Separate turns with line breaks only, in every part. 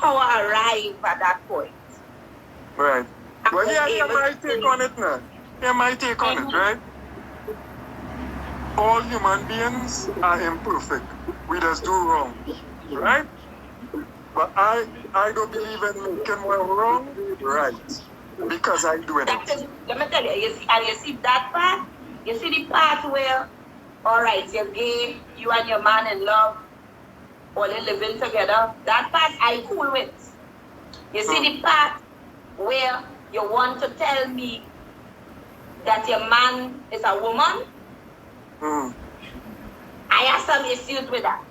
how I arrive at that point.
Right. Well, yeah, my take on it now. Yeah, my take on it, right? All human beings are imperfect. We just do wrong, right? But I don't believe in making one wrong right because I do it.
Let me tell you, you see that part? You see the part where, all right, you're gay, you and your man in love, only living together. That part I cool with. You see the part where you want to tell me that your man is a woman? I have some issues with that.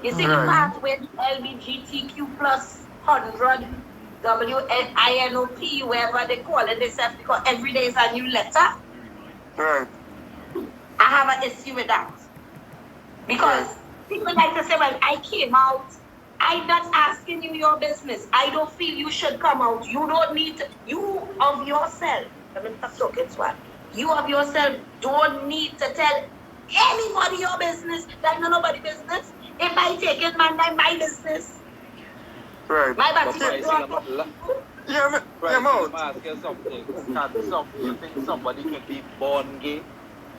You see the part where LGBTQ plus 100 WINOP, wherever they call it, themselves, because every day is a new letter.
Right.
I have an issue with that. Because people like to say, well, I came out. I'm not asking you your business. I don't feel you should come out. You don't need to, you of yourself. Let me stop talking to one. You of yourself don't need to tell anybody your business. That's not nobody's business. If I take it, man, that's my business.
Right.
My business.
Yeah,
I'm asking something. You think somebody can be born gay?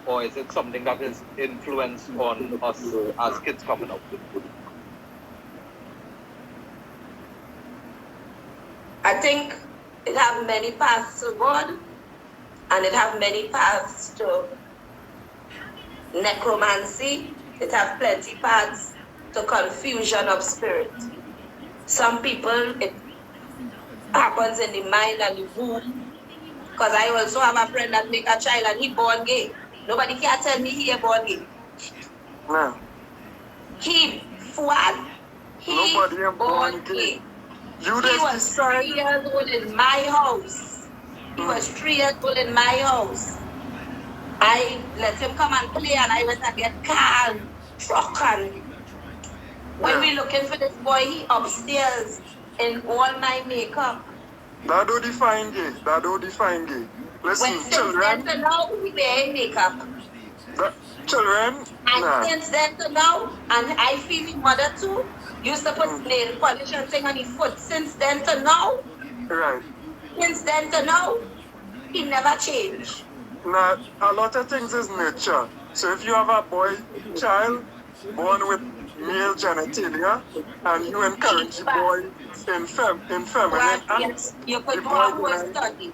Or is it something that is influenced on us as kids coming up?
I think it have many paths to God, and it have many paths to necromancy. It have plenty paths to confusion of spirit. Some people, it happens in the mind and the womb. Because I also have a friend that make a child and he born gay. Nobody can tell me he born gay.
No.
He born gay.
You
he was 3 years old in my house. He was 3 years old in my house. I let him come and play and I went and get car and truck and when we looking for this boy, he upstairs in all my makeup.
That don't define gay. That don't define gay. Listen,
when
children.
Since then to now, we wear makeup.
Children.
And since then to now, and I feel his mother too, used to put nail polish and thing on his foot. Since then to now.
Right.
Since then to now, he never changed.
Now, a lot of things is nature. So if you have a boy child born with male genitalia and you encourage the boy in feminine,
yes, you could do a whole study.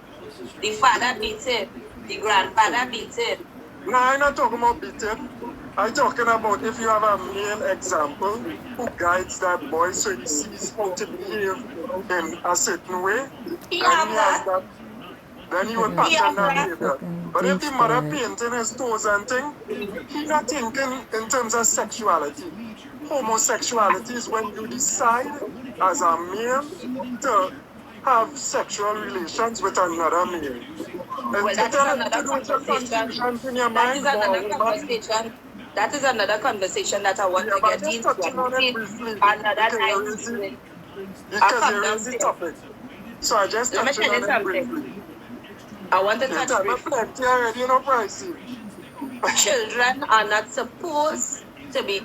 The father beat him, the grandfather beat him.
No, I'm not talking about beating. I'm talking about if you have a male example who guides that boy so he sees how to behave in a certain way, then he will pattern that behavior. But if the mother painting his toes and thing, he's not thinking in terms of sexuality. Homosexuality is when you decide as a male to have sexual relations with another male.
Well, that is another conversation. That is another conversation that I want to get into. Another time.
Because there is the topic. So I just touched on it briefly.
I want to touch
briefly. Already, you know, pricey.
Children are not supposed to be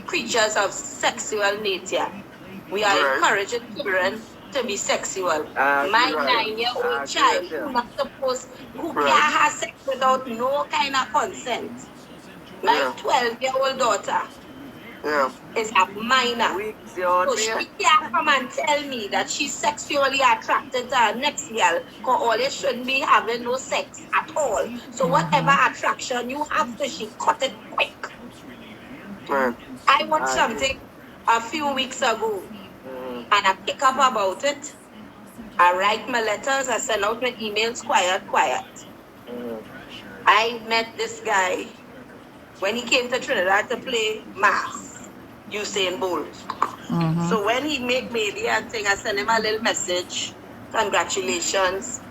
creatures of sexual nature. We are encouraging children to be sexual. My 9-year-old child who not supposed, who can't have sex without no kind of consent. My 12-year-old daughter is a minor. So she can't come and tell me that she's sexually attracted to her next girl, because all you shouldn't be having no sex at all. So whatever attraction you have to, she cut it quick. I watched something a few weeks ago and I pick up about it. I write my letters, I send out my emails quiet. I met this guy when he came to Trinidad to play mass, Usain Bolt. So when he make baby and thing, I send him a little message, congratulations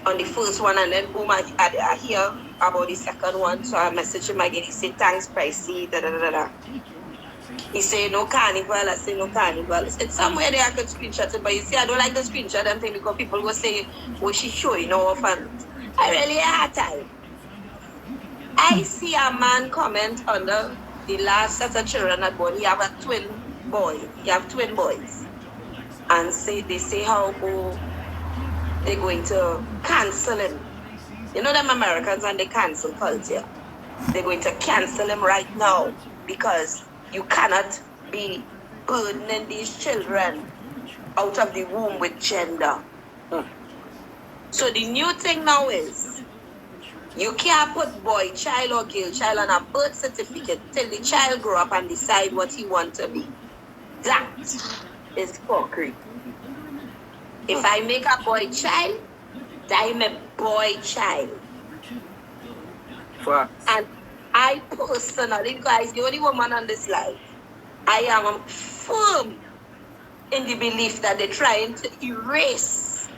on the first one, and then boom, I hear about the second one. So I message him again, he say thanks pricey, He say no carnival, I say no carnival. It's somewhere there I could screenshot it, but you see I don't like the screenshot them thing because people will say, well, she's showing off, and I really had time. I see a man comment under the last set of children at born. He have a twin boy. He have twin boys. and they say how they're going to cancel him. You know them Americans and the cancel culture. They're going to cancel him right now because you cannot be burdening these children out of the womb with gender. So the new thing now is you can't put boy child or girl child on a birth certificate till the child grow up and decide what he wants to be. That is fuckery. If I make a boy child, I'm a boy child. And I personally, guys, the only woman on this life, I am firm in the belief that they're trying to erase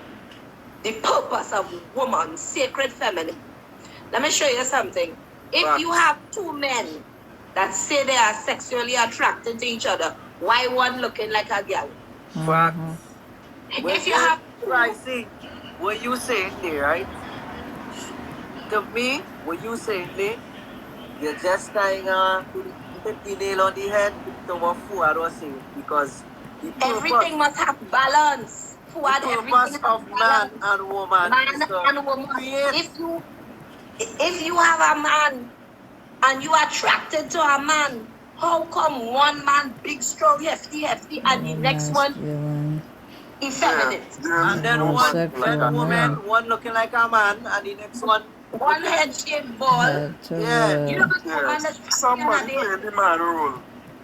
the purpose of woman, sacred feminine. Let me show you something. If you have two men that say they are sexually attracted to each other, why one looking like a girl? If you have
see what you saying there, right? To me, what you saying there, you're just tying the nail on the head to what Fuad was saying, because
everything must have balance. Fuad,
the purpose of man and woman.
Man and woman. If you have a man and you are attracted to a man, how come one man big, strong, hefty, and the next one effeminate?
And then one woman, one looking like a man, and the next one
head shaped ball.
Yeah.
You know,
somebody play the man role.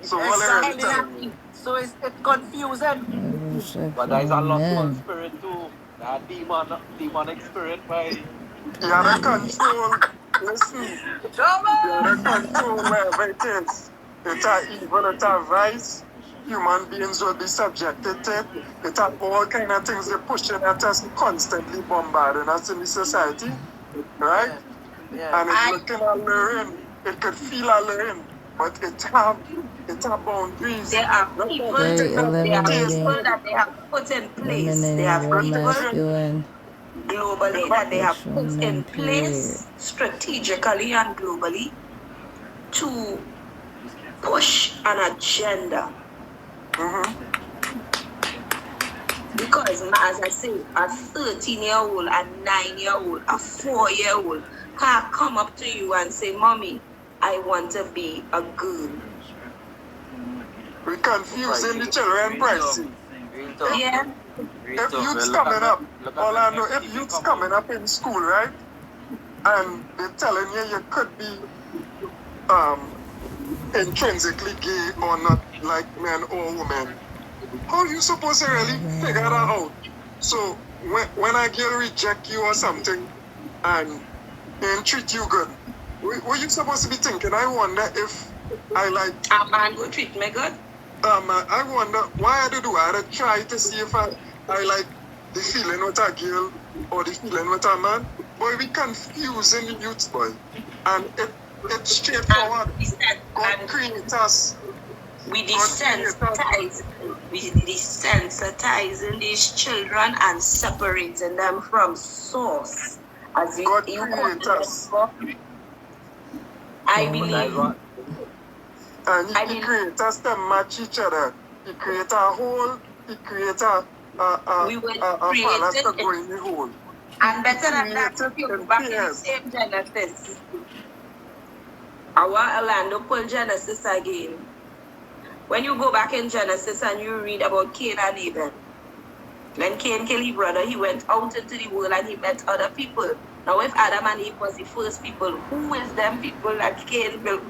So
exactly. So it's confusing.
But there's a lot of spirit too. That demonic spirit, right?
You have to control. Listen. You have to control wherever it is. It's a evil, it's a vice. Human beings will be subjected to it. It's all kind of things they're pushing at us, constantly bombarding us in the society. Right?
Yeah.
And it's looking alluring. It could feel alluring. But it have boundaries.
There are people that they have put in place. They have people globally that they have put in place strategically and globally to push an agenda. Because, as I say, a 13-year-old, a 9-year-old, a 4-year-old can come up to you and say, "Mommy, I want to be a girl."
We're confusing the children, pricey.
Yeah.
If youth's coming up, all I know, if youth's coming up in school, right, and they're telling you could be intrinsically gay or not, like men or women, how are you supposed to really figure that out? So when a girl reject you or something and they treat you good, what you supposed to be thinking? I wonder if I like
a man who treat me good.
I wonder why I do I try to see if I like the feeling with a girl or the feeling with a man. Boy, we confusing the youths, boy. And it's straightforward. God created us.
We desensitizing these children and separating them from source. As
God created us.
I believe.
And he created us to match each other. He created a hole. He created a palace to go in the hole.
And better than that, if you go back in the same Genesis, our Orlando pull Genesis again. When you go back in Genesis and you read about Cain and Abel, when Cain killed his brother, he went out into the world and he met other people. Now, if Adam and Eve was the first people, who is them people that Cain built?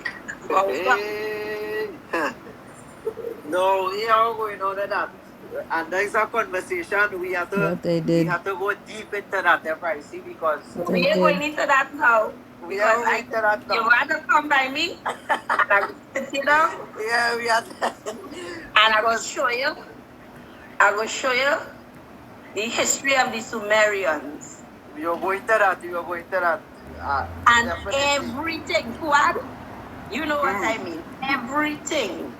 No, we are going on to that. And there's a conversation we have to go deep into that, Pricey, because
we are going into that now.
We are going into that now.
You want to come by me? And I will sit you down.
Yeah, we are.
And I will show you. I will show you the history of the Sumerians.
We are going to that.
And definitely. Everything, what? You know what I mean? Everything.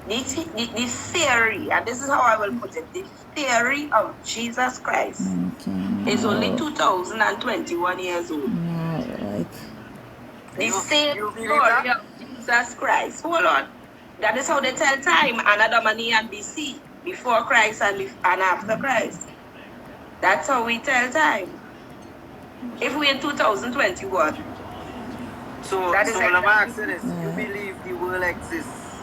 The theory, and this is how I will put it, the theory of Jesus Christ is only 2021 years old. The same story of Jesus Christ. Hold on. That is how they tell time, Anna Domini and BC. before Christ and after Christ. That's how we tell time. If we're in 2021.
So what I'm asking is, you believe the world exists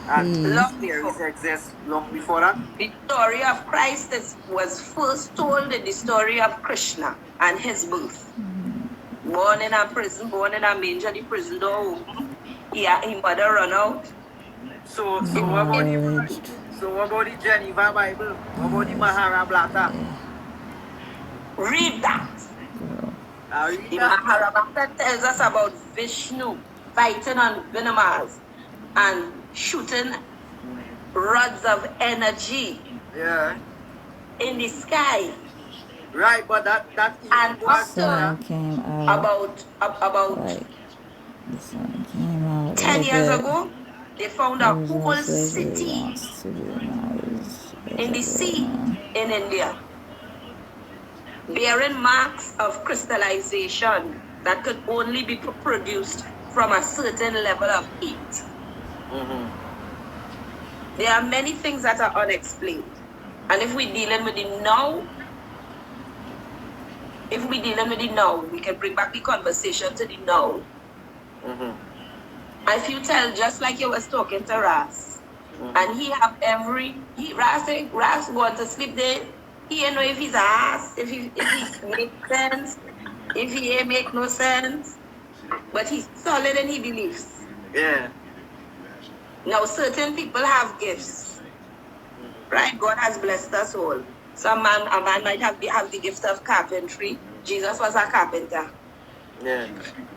and long theories exist long before that?
The story of Christ was first told in the story of Krishna and his birth. Born in a prison, born in a manger, the prison door open. His mother run out.
So what about the Geneva Bible? What about the Mahabharata?
Read that. The Mahabharata tells us about Vishnu fighting on Venomars and shooting rods of energy in the sky.
Right, but that
and
sun came out
about
like the sun came out
10
like
years
that.
ago, they found a whole city in the sea in India, bearing marks of crystallization that could only be produced from a certain level of heat. There are many things that are unexplained. And if we're dealing with the now, we can bring back the conversation to the now. If you tell, just like you was talking to Ras, and he have Ras want to sleep there, he don't know if he's ass, if he make sense, if he ain't make no sense, but he's solid and he believes.
Yeah.
Now certain people have gifts, right? God has blessed us all. A man might have the gift of carpentry. Jesus was a carpenter.
Yeah.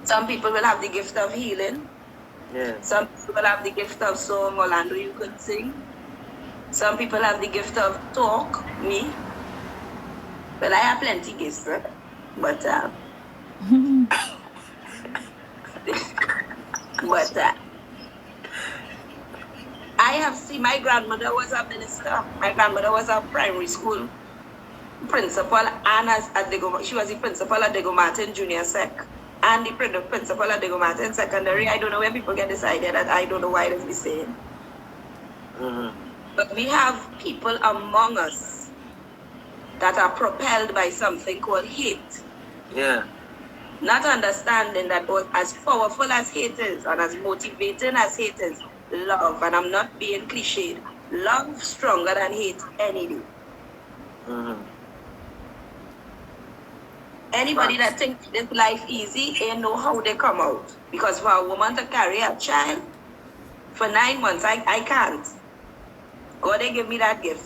Some people will have the gift of healing.
Yeah.
Some people will have the gift of song. Orlando, you could sing. Some people have the gift of talk. Me. Well, I have plenty gifts, right? But I have seen, my grandmother was a minister. My grandmother was a primary school principal, and she was the principal at Dego Martin Junior Sec and the principal at Dego Martin Secondary. I don't know where people get this idea that I don't know why it is the same. But we have people among us that are propelled by something called hate.
Yeah.
Not understanding that as powerful as hate is and as motivating as hate is, love, and I'm not being cliched, love stronger than hate any day. Anybody that thinks this life easy ain't know how they come out. Because for a woman to carry a child for 9 months, I can't. God, they give me that gift.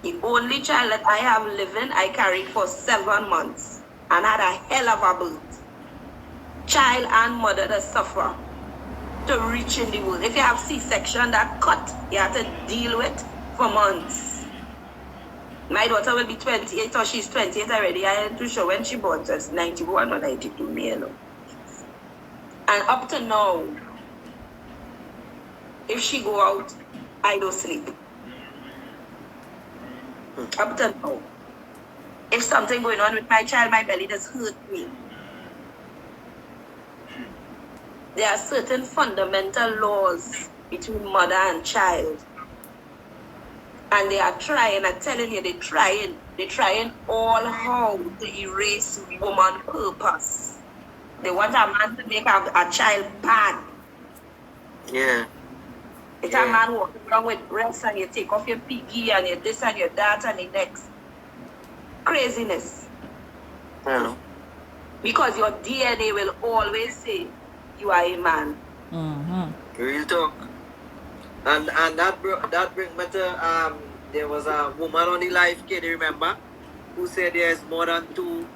The only child that I have living, I carried for 7 months and had a hell of a birth. Child and mother that suffer to reach in the world. If you have C-section, that cut, you have to deal with for months. My daughter will be 28, or she's 28 already. I am too sure when she born, just 91 or 92, me alone. And up to now, if she go out, I don't sleep. Up to now. If something going on with my child, my belly does hurt me. There are certain fundamental laws between mother and child. And they are trying, I'm telling you, they're trying all how to erase woman purpose. They want a man to make a child bad.
Yeah.
It's a man walking around with breasts and you take off your piggy and you this and your that and the next. Craziness.
Yeah.
Because your DNA will always say you are a man.
Real talk. And that brings me to there was a woman on the live kid, remember? Who said there's more than 2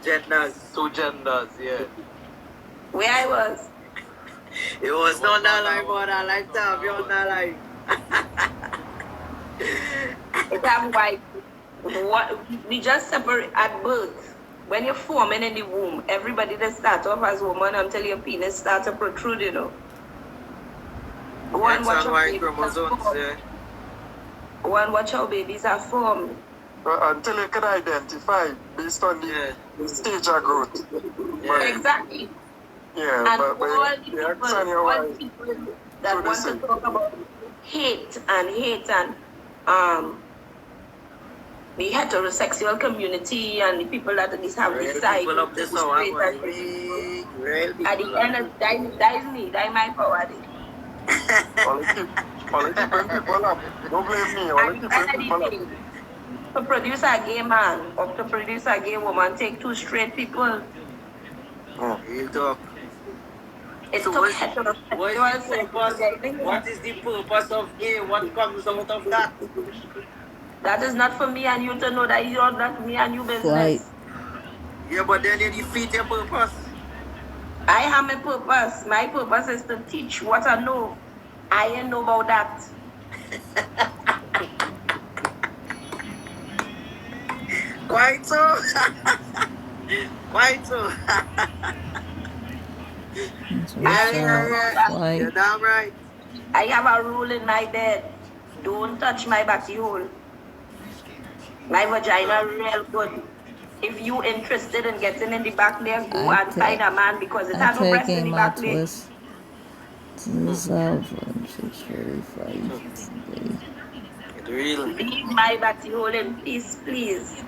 genders.
2 genders, yeah.
Where I was.
It was not that live, but I like to have you on that live.
It's have white. We just separate at birth. When you're forming in the womb, everybody that starts off as woman until your penis starts to protrude, you know. One watch how babies are formed.
Until you can identify based on the stage of growth.
Yeah. Exactly.
Yeah,
and
but
all the people that want to talk about hate and the heterosexual community and the people that at least have decided
people up this hour,
at the end, that is me, that is my power.
All the people up. Don't blame me. All the people up.
To produce a gay man or to produce a gay woman take two straight people.
You talk.
It's
so
so
what is the purpose of gay? What comes out of that?
That is not for me and you to know. That is not me and you business.
Right.
Yeah, but then you defeat your purpose.
I have my purpose. My purpose is to teach what I know. I ain't know about that.
Quite so. Quite so. You're damn right.
I have a rule in my bed. Don't touch my body hole. My vagina real good. If you interested in getting in the back there, go and find a man because it has no breast in the back there. Leave my body hole in peace, please.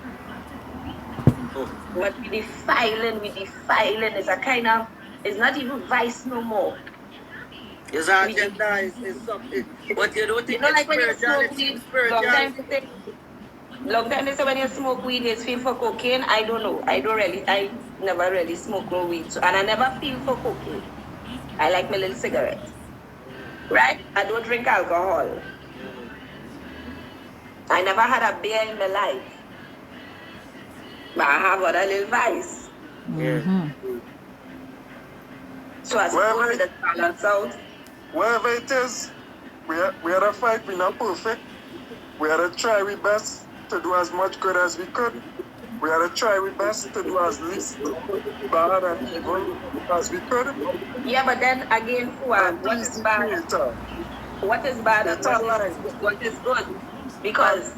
But we defiling. It's a kind of, it's not even vice no more.
Yes, agenda is something. But you don't think
like when you smoke weed, long time they say when you smoke weed, it's feel for cocaine. I don't know. I never really smoke no weed. And I never feel for cocaine. I like my little cigarette. Right? I don't drink alcohol. I never had a beer in my life. But I have other little vice. So I suppose it balance out.
Wherever it is, we had a fight, we're not perfect. We had to try our best to do as much good as we could. We had to try our best to do as least bad and evil as we could.
Yeah, but then again, what is bad? What is bad and what is good? Because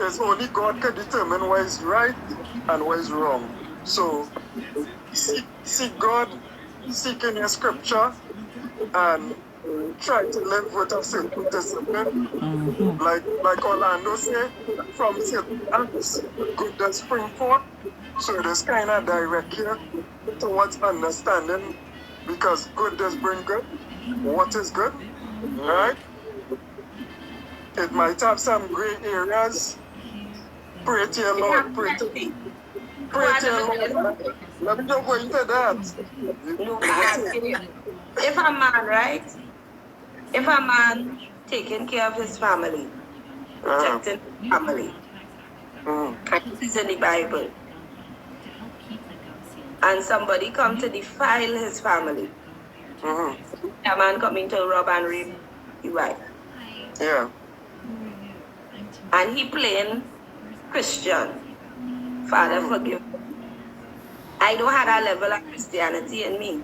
it's only God can determine what is right and what is wrong. So seek God, seek in your scripture, and try to live with a simple discipline. Like Orlando said, from certain acts, good does spring forth. So this kind of direct here towards understanding, because good does bring good. What is good? Right? It might have some gray areas. Pray to your Lord. Pray to your Lord. Let me not go into that.
If a man, right? If a man taking care of his family, protecting his family, and this is in the Bible, and somebody come to defile his family, a man coming to rob and rape the wife.
Yeah.
And he playing Christian. Father, forgive me. I don't have a level of Christianity in me.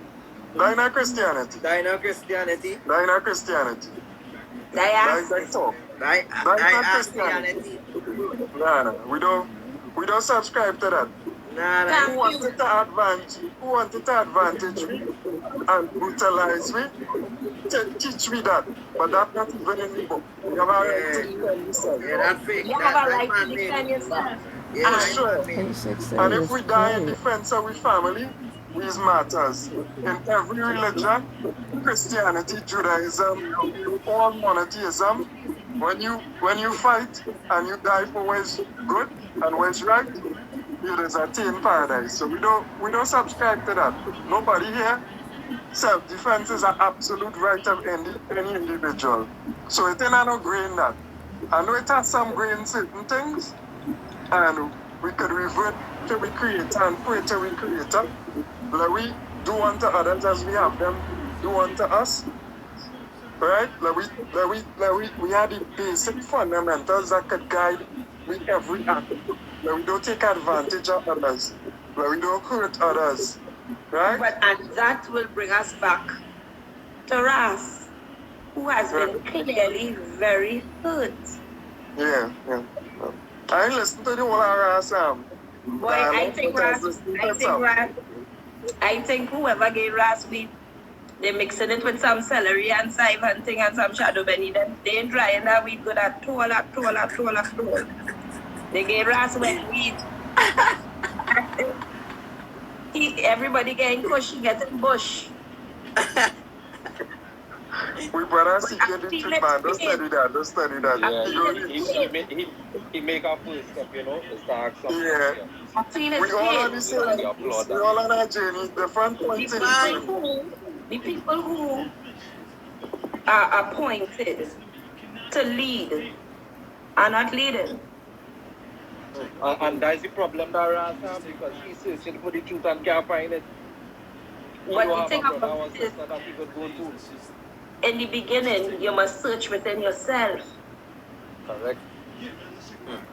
Dino Christianity.
Dino Christianity.
Dino Christianity.
Christianity.
No, we don't subscribe to that.
Nah.
Who wanted to advantage me and brutalize me? Teach me that. But that's not even in the book. You have a right to defend yourself.
Yeah, that's fake.
You have a right to defend yourself.
Yeah, sure. And if we die in defense of our family, these matters. In every religion, Christianity, Judaism, all monotheism, when you fight and you die for what is good and what is right, it is attain paradise. So we don't subscribe to that. Nobody here. Self-defense is an absolute right of any individual. So it ain't no gray in that. I know it has some gray in certain things, and we could revert to the Creator and pray to the Creator. Let we do unto others as we have them do unto us. Right? Let we have the basic fundamentals that could guide with every act. Let we don't take advantage of others. Let we don't hurt others. Right?
And that will bring us back to Ras, who has been clearly very hurt.
Yeah. I listen to the whole Ras.
I think whoever gave Ras weed They mixing it with some celery and sive hunting and some shadow benny. Then they drying that weed good at toll. They get ras wet weed. Everybody getting cushy, getting bush.
We better see the treatment. Don't study that.
Yeah, he make a first step, you know, to start something.
Yeah. We all on the same. We all on our journey. Different points in the journey.
The people who are appointed to lead are not leading.
And that's the problem that Ras have, because he's searching for the truth and can't find it.
But the thing about it is,
that he could go to.
In the beginning, you must search within yourself.
Correct.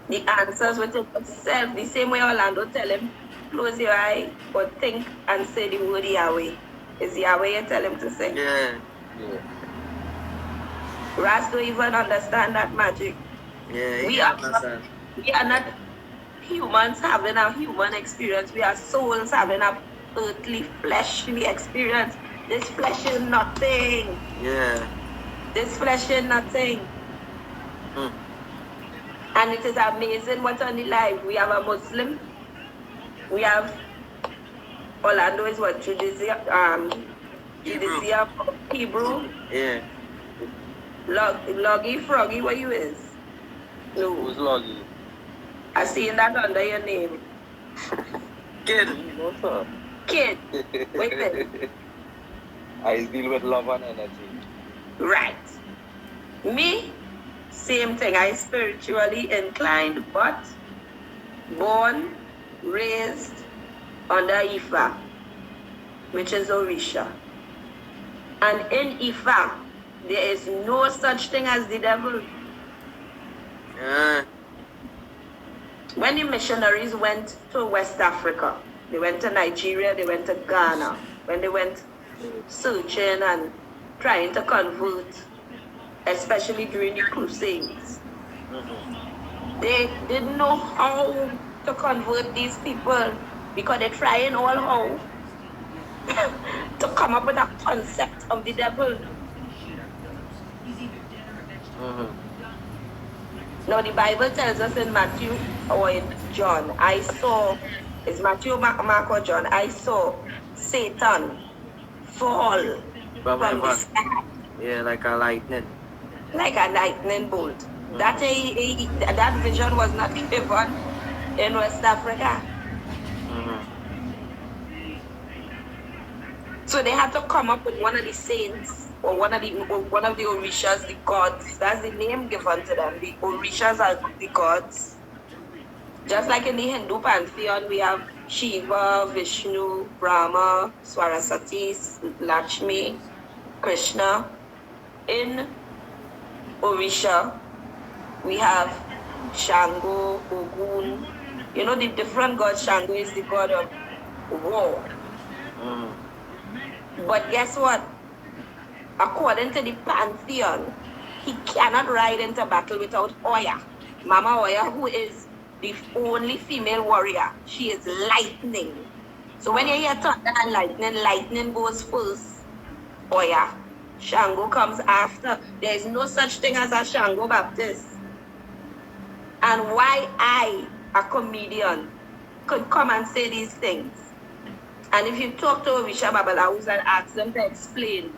The answers within yourself. The same way Orlando tell him, close your eye, but think and say the word Yahweh. Is Yahweh you tell him to say?
Yeah.
Ras don't even understand that magic.
Yeah,
we are not humans having a human experience. We are souls having a earthly, fleshly experience. This flesh is nothing.
Yeah.
This flesh is nothing. And it is amazing what's on the life. We have a Muslim. We have Orlando is what? Judicium, Hebrew.
Yeah.
Loggy, Froggy, what you is? No.
Who's Loggy?
I seen that under your name.
Kid.
No, sir.
Kid. Wait a minute.
I deal with love and energy.
Right. Me, same thing. I spiritually inclined, but born, raised under Ifa, which is Orisha. And in Ifa, there is no such thing as the devil. When the missionaries went to West Africa, they went to Nigeria, they went to Ghana, when they went searching and trying to convert, especially during the Crusades, they didn't know how to convert these people because they're trying all how to come up with a concept of the devil. Now the Bible tells us in Matthew or in John, it's Matthew, Mark or John, I saw Satan fall from the sky.
Yeah, like a lightning.
Like a lightning bolt. That vision was not given in West Africa. So they had to come up with one of the saints or one of the Orishas, the gods. That's the name given to them. The Orishas are the gods. Just like in the Hindu pantheon, we have Shiva, Vishnu, Brahma, Saraswati, Lakshmi, Krishna. In Orisha, we have Shango, Ogun. You know the different gods. Shango is the god of war. But guess what? According to the pantheon, he cannot ride into battle without Oya. Mama Oya, who is the only female warrior, she is lightning. So when you hear thunder and lightning goes first. Oya. Shango comes after. There is no such thing as a Shango Baptist. And why I, a comedian, could come and say these things? And if you talk to Orisha Babalawus and ask them to explain,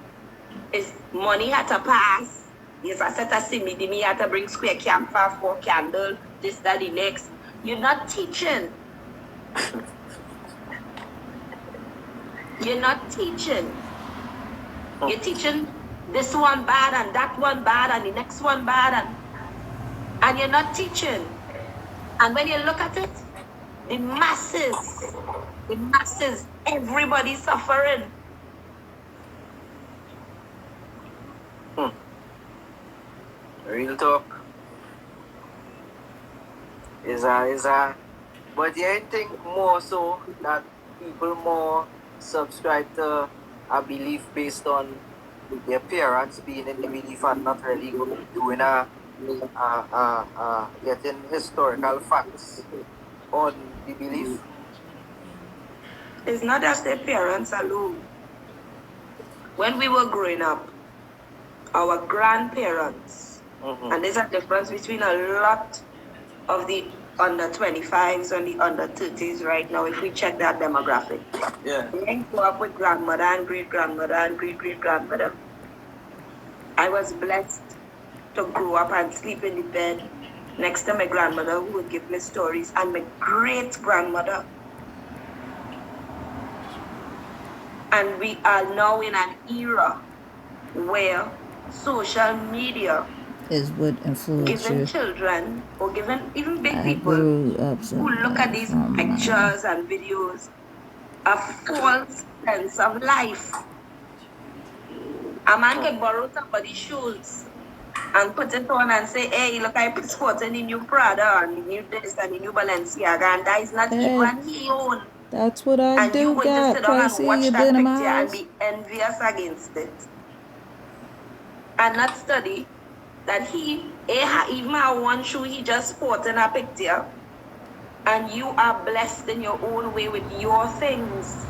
is money had to pass, yes, I said to see me had to bring square camphor, 4 candle, this, that, the next. You're not teaching. You're not teaching. You're teaching this one bad and that one bad and the next one bad and you're not teaching. And when you look at it, the masses, everybody's suffering.
Real talk. But yeah, I think more so that people more subscribe to a belief based on their parents being in the belief and not really doing getting historical facts on the belief.
It's not just their parents alone. when we were growing up, our grandparents, and there's a difference between a lot of the under 25s and the under 30s right now, if we check that demographic.
Yeah.
They didn't grow up with grandmother and great-grandmother and great-great-grandmother. I was blessed to grow up and sleep in the bed next to my grandmother who would give me stories, and my great-grandmother. And we are now in an era where social media
is what influenced
giving
you.
children or giving even big
I
people
grew up
who look at these pictures and videos a false sense of life. A man can borrow somebody's shoes and put it on and say, hey, look, I put sporting the new Prada and the new this and the new Balenciaga, and that is not even his own.
That's what I
and
do,
you going to sit down and
Pricey.
watch
You
that
been in my
picture and
house?
be envious against it. And not study that he even have one shoe he just bought in a picture, and you are blessed in your own way with your things.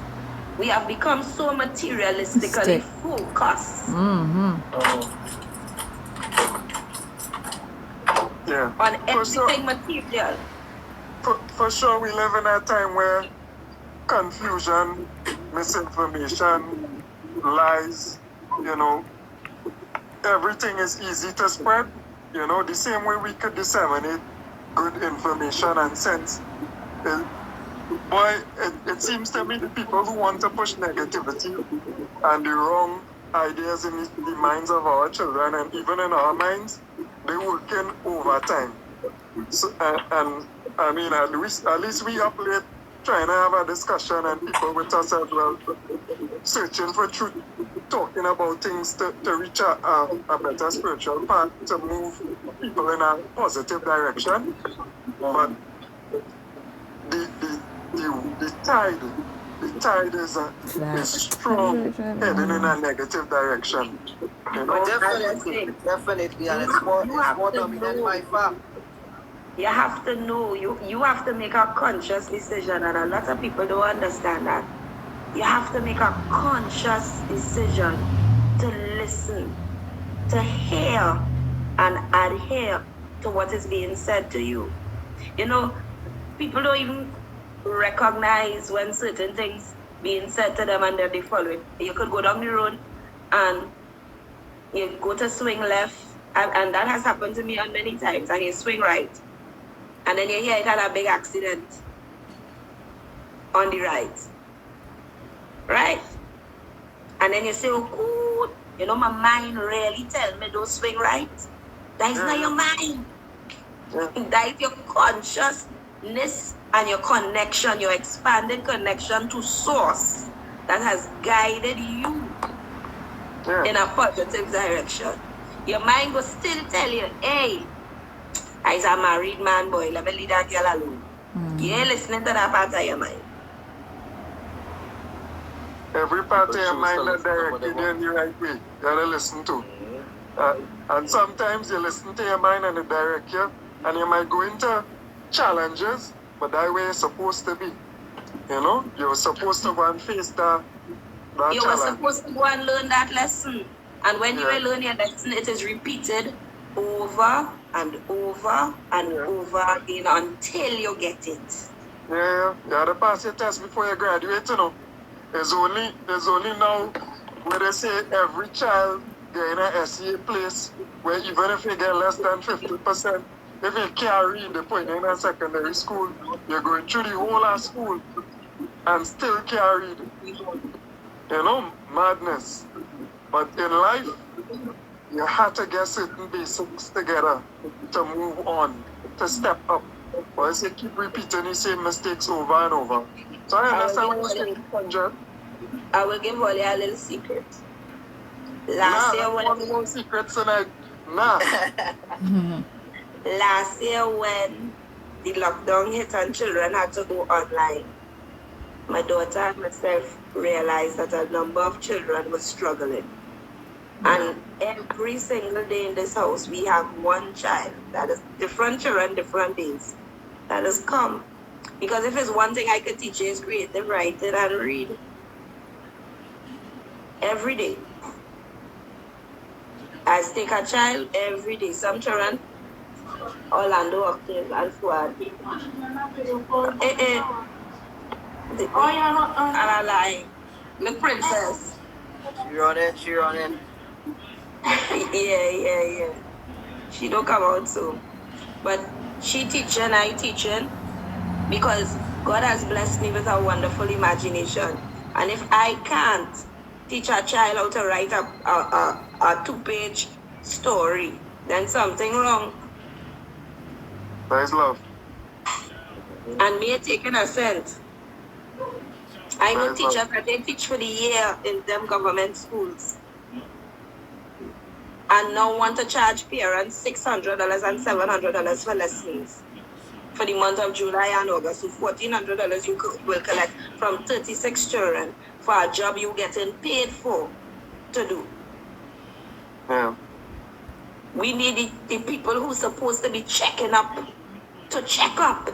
We have become so materialistically focused on everything material.
For sure, we live in a time where confusion, misinformation, lies, everything is easy to spread. The same way we could disseminate good information and sense. It seems to me the people who want to push negativity and the wrong ideas in the minds of our children and even in our minds, they're working overtime. So, and I mean, at least we up late trying to have a discussion and people with us as well, searching for truth, talking about things to reach a better spiritual path, to move people in a positive direction. But the tide is strong, heading in a negative direction.
Definitely, and it's more dominant by far.
You have to know, you have to make a conscious decision, and a lot of people don't understand that. You have to make a conscious decision to listen, to hear, and adhere to what is being said to you. People don't even recognize when certain things being said to them and then they follow it. You could go down the road and you go to swing left, and that has happened to me on many times, and you swing right. And then you hear it had a big accident on the right. Right? And then you say, oh, good. My mind really tells me don't swing right. That is not your mind. That is your consciousness and your connection, your expanded connection to source that has guided you in a positive direction. Your mind will still tell you, hey, I'm a married man, boy, let me leave that girl alone. You ain't listening to that part of your mind.
Every part of your mind that directed you in the right way, you gotta listen to. And sometimes you listen to your mind and it direct you, and you might go into challenges, but that way it's supposed to be. You're supposed to go and face that
you
challenge.
were supposed to go and learn that lesson. And when you learn your lesson, it is repeated over and over and over again until you get it.
You gotta pass your test before you graduate, There's only now where they say every child get in a SEA place where even if you get less than 50%, if you can't read, they put you in a secondary school, you're going through the whole of school and still can't read. Madness. But in life, you have to get certain basics together to move on, to step up. Or else you keep repeating the same mistakes over and over. So I understand what you're saying, Punjab.
I will give Holly a little secret.
Last
year when the lockdown hit and children had to go online, my daughter and myself realized that a number of children were struggling. And every single day in this house, we have one child that is different children, different days, that has come. Because if it's one thing I could teach you is creative writing and read. Every day. I take a child every day. Some children, Orlando, Octave, and Swad. And I lie. The princess.
She running.
Yeah. She don't come out soon. But she teaching, I teaching, because God has blessed me with a wonderful imagination. And if I can't teach a child how to write a 2-page story, then something wrong.
That is love.
And me taking a cent. I know teachers that they teach for the year in them government schools. And now want to charge parents $600 and $700 for lessons for the month of July and August. So $1,400 you will collect from 36 children for a job you getting paid for to do.
Yeah.
We need the people who are supposed to be checking up to check up.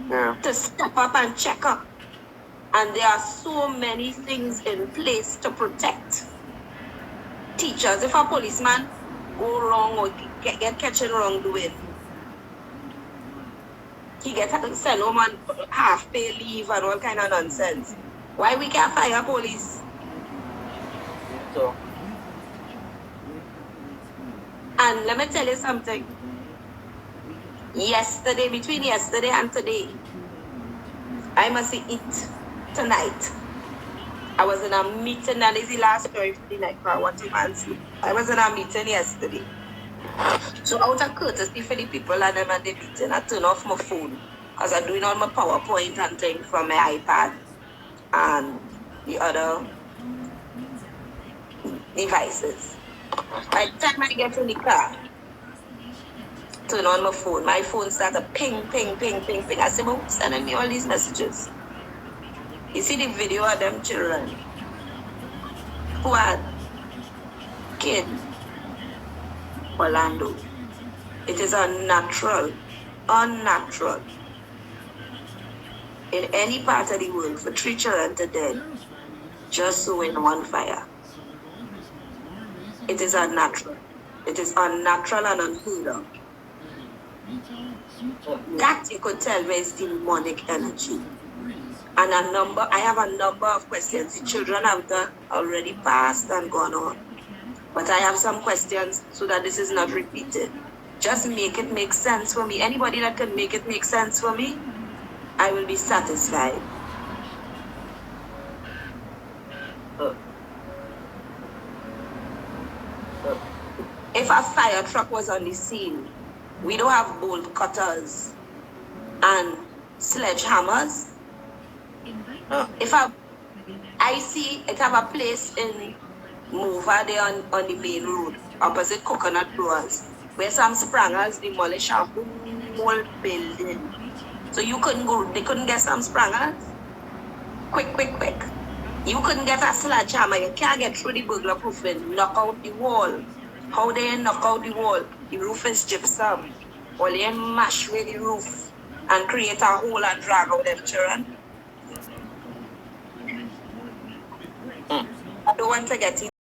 Yeah.
To step up and check up. And there are so many things in place to protect teachers. If a policeman go wrong or get catching wrongdoing, he get sent home on half-pay leave and all kind of nonsense. Why we can't fire police?
So.
And let me tell you something. Between yesterday and today, I must eat tonight. I was in a meeting, and this is the last story for the night, for I want to answer. I was in a meeting yesterday. So out of courtesy for the people and them at the meeting, I turn off my phone because I'm doing all my PowerPoint and things from my iPad and the other devices. By the time I get in the car, turn on my phone started ping. I said, but who's sending me all these messages? You see the video of them children who had kid Orlando. It is unnatural in any part of the world for 3 children to dead just so in one fire. It is unnatural. It is unnatural and unheard of. That you could tell me is demonic energy. And I have a number of questions. The children have already passed and gone on. But I have some questions so that this is not repeated. Just make it make sense for me. Anybody that can make it make sense for me, I will be satisfied. If a fire truck was on the scene, we don't have bolt cutters and sledgehammers. If I see it have a place in Mova there on the main road, opposite Coconut Growers, where some sprangers demolish a whole building. So you couldn't go, they couldn't get some sprangers? Quick. You couldn't get a sledgehammer, you can't get through the burglar proofing, knock out the wall. How they knock out the wall? The roof is gypsum. Or they mash with the roof and create a hole and drag out them children. I don't want to get it.